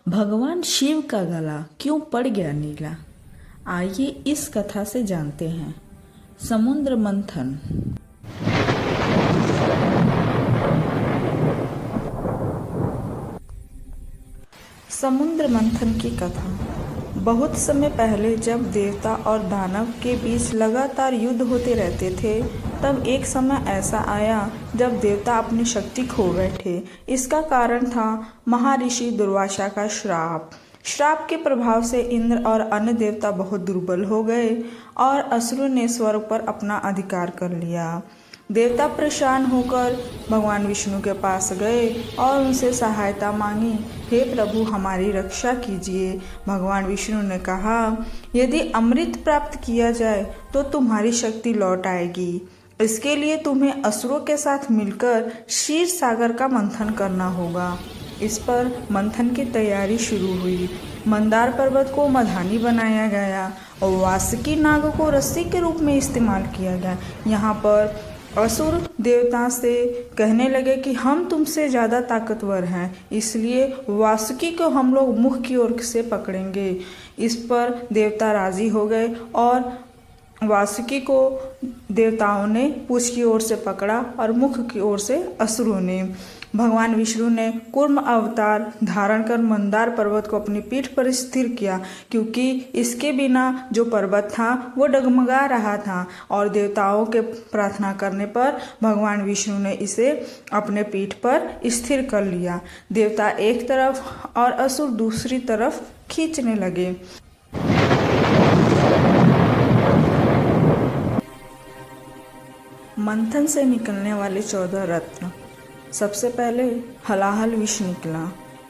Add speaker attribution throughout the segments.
Speaker 1: भगवान शिव का गला क्यों पड़ गया नीला? आइए इस कथा से जानते हैं। समुद्र मंथन। समुद्र मंथन की कथा। बहुत समय पहले जब देवता और दानव के बीच लगातार युद्ध होते रहते थे, तब एक समय ऐसा आया जब देवता अपनी शक्ति खो बैठे। इसका कारण था महर्षि दुर्वासा का श्राप। श्राप के प्रभाव से इंद्र और अन्य देवता बहुत दुर्बल हो गए और असुरों ने स्वर्ग पर अपना अधिकार कर लिया। देवता परेशान होकर भगवान विष्णु के पास गए और उनसे सहायता मांगी। हे प्रभु, हमारी रक्षा कीजिए। भगवान विष्णु ने कहा, यदि अमृत प्राप्त किया जाए तो तुम्हारी शक्ति लौट आएगी। इसके लिए तुम्हें असुरों के साथ मिलकर क्षीर सागर का मंथन करना होगा। इस पर मंथन की तैयारी शुरू हुई। मंदार पर्वत को मधानी बनाया गया और वासुकी नाग को रस्सी के रूप में इस्तेमाल किया गया। यहाँ पर असुर देवता से कहने लगे कि हम तुमसे ज़्यादा ताकतवर हैं, इसलिए वासुकी को हम लोग मुख की ओर से पकड़ेंगे। इस पर देवता राजी हो गए और वासुकी को देवताओं ने पूंछ की ओर से पकड़ा और मुख की ओर से असुरों ने। भगवान विष्णु ने कूर्म अवतार धारण कर मंदार पर्वत को अपनी पीठ पर स्थिर किया, क्योंकि इसके बिना जो पर्वत था वो डगमगा रहा था और देवताओं के प्रार्थना करने पर भगवान विष्णु ने इसे अपने पीठ पर स्थिर कर लिया। देवता एक तरफ और असुर दूसरी तरफ खींचने लगे। मंथन से निकलने वाले 14 रत्न। सबसे पहले हलाहल विष निकला।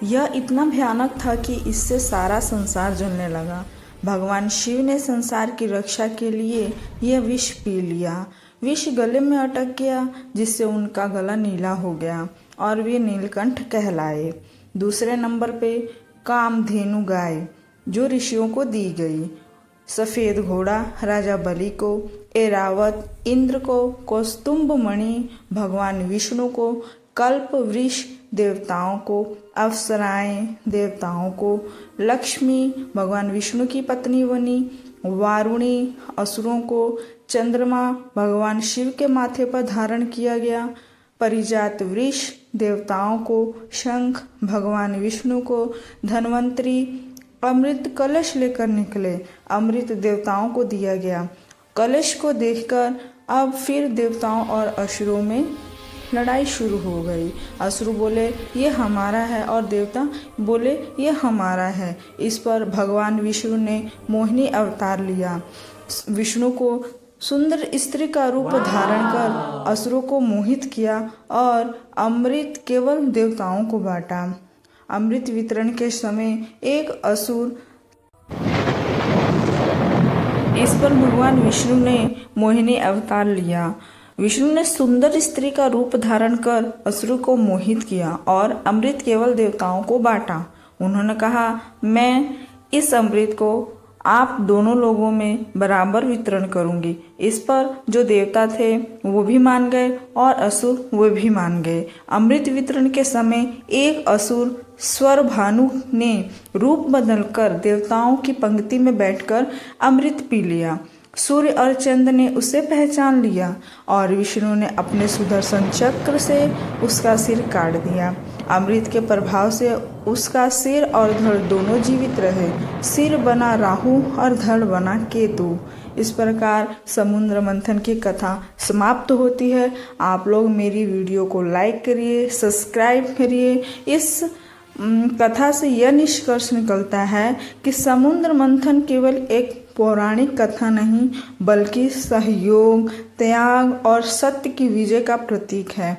Speaker 1: यह इतना भयानक था कि इससे सारा संसार जलने लगा। भगवान शिव ने संसार की रक्षा के लिए यह विष पी लिया। विष गले में अटक गया, जिससे उनका गला नीला हो गया और वे नीलकंठ कहलाए। दूसरे नंबर पे कामधेनु गाय, जो ऋषियों को दी गई। सफ़ेद घोड़ा राजा बलि को, ऐरावत इंद्र को, कौस्तुभ मणि भगवान विष्णु को, कल्प वृक्ष देवताओं को, अप्सराएं देवताओं को, लक्ष्मी भगवान विष्णु की पत्नी बनी, वारुणी असुरों को, चंद्रमा भगवान शिव के माथे पर धारण किया गया, परिजात वृक्ष देवताओं को, शंख भगवान विष्णु को, धन्वंतरी अमृत कलश लेकर निकले। अमृत देवताओं को दिया गया। कलश को देखकर अब फिर देवताओं और असुरों में लड़ाई शुरू हो गई। असुर बोले ये हमारा है और देवता बोले ये हमारा है। इस पर भगवान विष्णु ने मोहिनी अवतार लिया। विष्णु को सुंदर स्त्री का रूप धारण कर असुरों को मोहित किया और अमृत केवल देवताओं को बांटा। अमृत वितरण के समय एक असुर, इस पर भगवान विष्णु ने मोहिनी अवतार लिया। विष्णु ने सुंदर स्त्री का रूप धारण कर असुर को मोहित किया और अमृत केवल देवताओं को बांटा। उन्होंने कहा, मैं इस अमृत को आप दोनों लोगों में बराबर वितरण करूंगी। इस पर जो देवता थे वो भी मान गए और असुर वो भी मान गए। अमृत वितरण के समय एक असुर स्वर भानु ने रूप बदलकर देवताओं की पंक्ति में बैठकर अमृत पी लिया। सूर्य और चंद्र ने उसे पहचान लिया और विष्णु ने अपने सुदर्शन चक्र से उसका सिर काट दिया। अमृत के प्रभाव से उसका सिर और धड़ दोनों जीवित रहे। सिर बना राहु और धड़ बना केतु। इस प्रकार समुद्र मंथन की कथा समाप्त होती है। आप लोग मेरी वीडियो को लाइक करिए, सब्सक्राइब करिए। इस कथा से यह निष्कर्ष निकलता है कि समुद्र मंथन केवल एक पौराणिक कथा नहीं, बल्कि सहयोग, त्याग और सत्य की विजय का प्रतीक है।